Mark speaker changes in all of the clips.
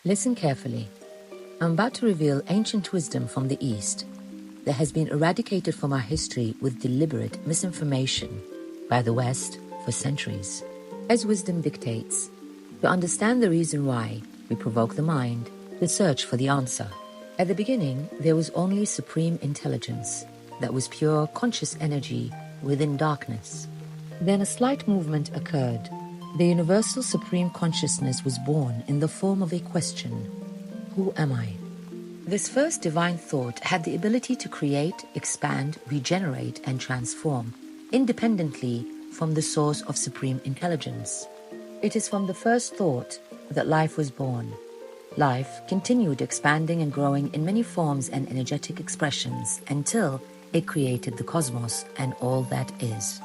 Speaker 1: Listen carefully. I'm about to reveal ancient wisdom from the East that has been eradicated from our history with deliberate misinformation by the West for centuries. As wisdom dictates, to understand the reason why, we provoke the mind to search for the answer. At the beginning, there was only supreme intelligence that was pure conscious energy within darkness. Then a slight movement occurred. The universal supreme consciousness was born in the form of a question: who am I? This first divine thought had the ability to create, expand, regenerate, and transform independently from the source of supreme intelligence. It is from the first thought that life was born. Life continued expanding and growing in many forms and energetic expressions until it created the cosmos and all that is.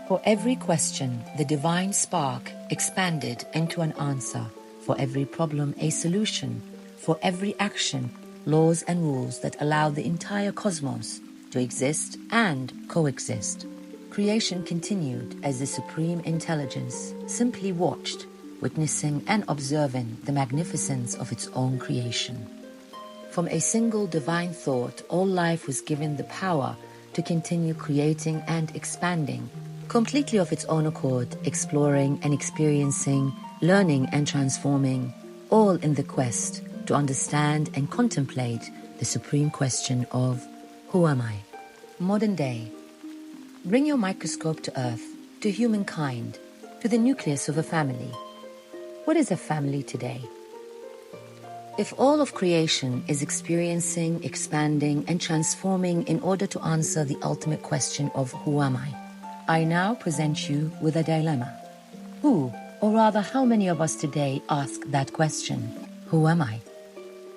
Speaker 1: For every question, the divine spark expanded into an answer. For every problem, a solution. For every action, laws and rules that allow the entire cosmos to exist and coexist. Creation continued as the supreme intelligence simply watched, witnessing and observing the magnificence of its own creation. From a single divine thought, all life was given the power to continue creating and expanding, completely of its own accord, exploring and experiencing, learning and transforming, all in the quest to understand and contemplate the supreme question of, who am I? Modern day. Bring your microscope to Earth, to humankind, to the nucleus of a family. What is a family today? If all of creation is experiencing, expanding, and transforming in order to answer the ultimate question of who am I now present you with a dilemma. Who, or rather how many of us today ask that question, who am I?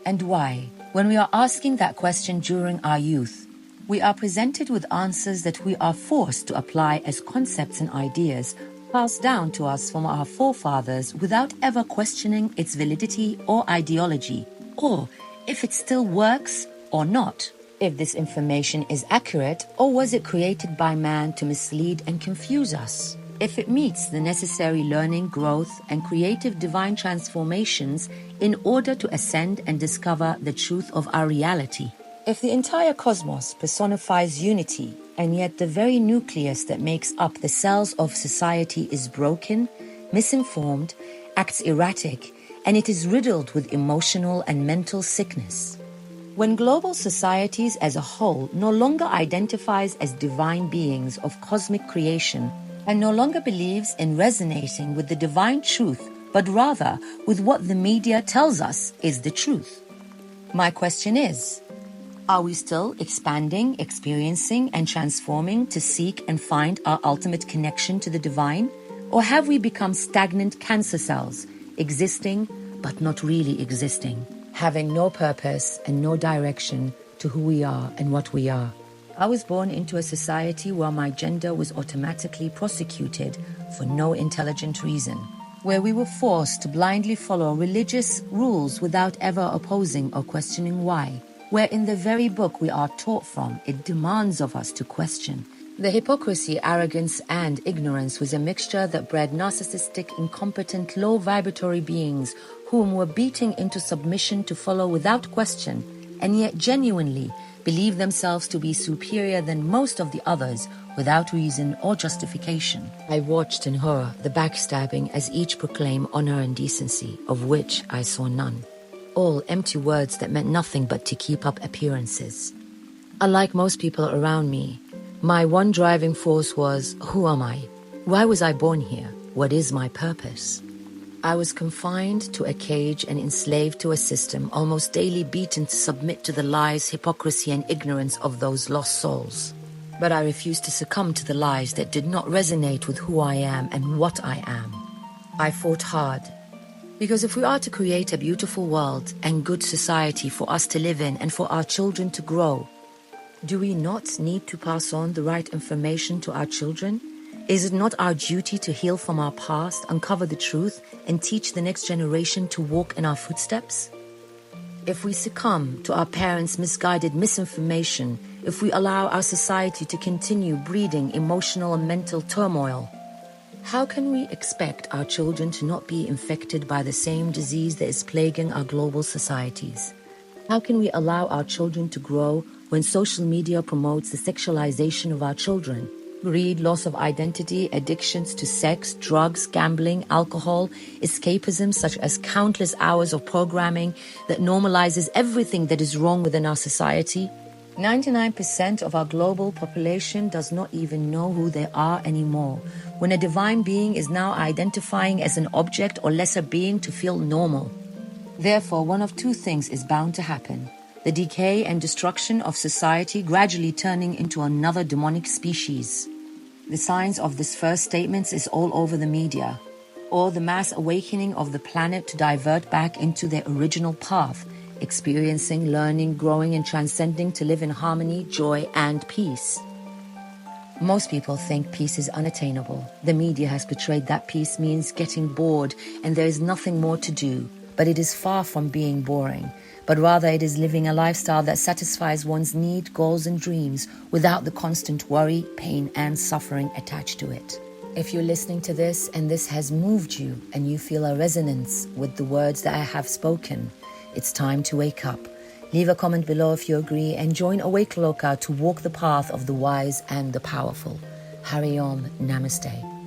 Speaker 1: And why, when we are asking that question during our youth, we are presented with answers that we are forced to apply as concepts and ideas passed down to us from our forefathers without ever questioning its validity or ideology, or if it still works or not, if this information is accurate or was it created by man to mislead and confuse us, if it meets the necessary learning, growth, and creative divine transformations in order to ascend and discover the truth of our reality. If the entire cosmos personifies unity, and yet the very nucleus that makes up the cells of society is broken, misinformed, acts erratic, and it is riddled with emotional and mental sickness. When global societies as a whole no longer identifies as divine beings of cosmic creation and no longer believes in resonating with the divine truth, but rather with what the media tells us is the truth. My question is, are we still expanding, experiencing, and transforming to seek and find our ultimate connection to the divine? Or have we become stagnant cancer cells, existing but not really existing, having no purpose and no direction to who we are and what we are? I was born into a society where my gender was automatically prosecuted for no intelligent reason, where we were forced to blindly follow religious rules without ever opposing or questioning why, where in the very book we are taught from, it demands of us to question. The hypocrisy, arrogance, and ignorance was a mixture that bred narcissistic, incompetent, low-vibratory beings whom were beating into submission to follow without question, and yet genuinely believe themselves to be superior than most of the others without reason or justification. I watched in horror the backstabbing as each proclaimed honor and decency, of which I saw none. All empty words that meant nothing but to keep up appearances. Unlike most people around me, my one driving force was, who am I? Why was I born here? What is my purpose? I was confined to a cage and enslaved to a system, almost daily beaten to submit to the lies, hypocrisy, and ignorance of those lost souls. But I refused to succumb to the lies that did not resonate with who I am and what I am. I fought hard. Because if we are to create a beautiful world and good society for us to live in and for our children to grow, do we not need to pass on the right information to our children? Is it not our duty to heal from our past, uncover the truth, and teach the next generation to walk in our footsteps? If we succumb to our parents' misguided misinformation, if we allow our society to continue breeding emotional and mental turmoil, How can we expect our children to not be infected by the same disease that is plaguing our global societies? How can we allow our children to grow when social media promotes the sexualization of our children? Greed, loss of identity, addictions to sex, drugs, gambling, alcohol, escapism, such as countless hours of programming that normalizes everything that is wrong within our society. 99% of our global population does not even know who they are anymore, when a divine being is now identifying as an object or lesser being to feel normal. Therefore, one of two things is bound to happen: the decay and destruction of society gradually turning into another demonic species. The signs of this first statement is all over the media, or the mass awakening of the planet to divert back into their original path, experiencing, learning, growing, and transcending to live in harmony, joy, and peace. Most people think peace is unattainable. The media has portrayed that peace means getting bored and there is nothing more to do. But it is far from being boring, but rather it is living a lifestyle that satisfies one's need, goals, and dreams without the constant worry, pain, and suffering attached to it. If you're listening to this and this has moved you and you feel a resonance with the words that I have spoken, it's time to wake up. Leave a comment below if you agree and join Awake Loka to walk the path of the wise and the powerful. Hari Om. Namaste.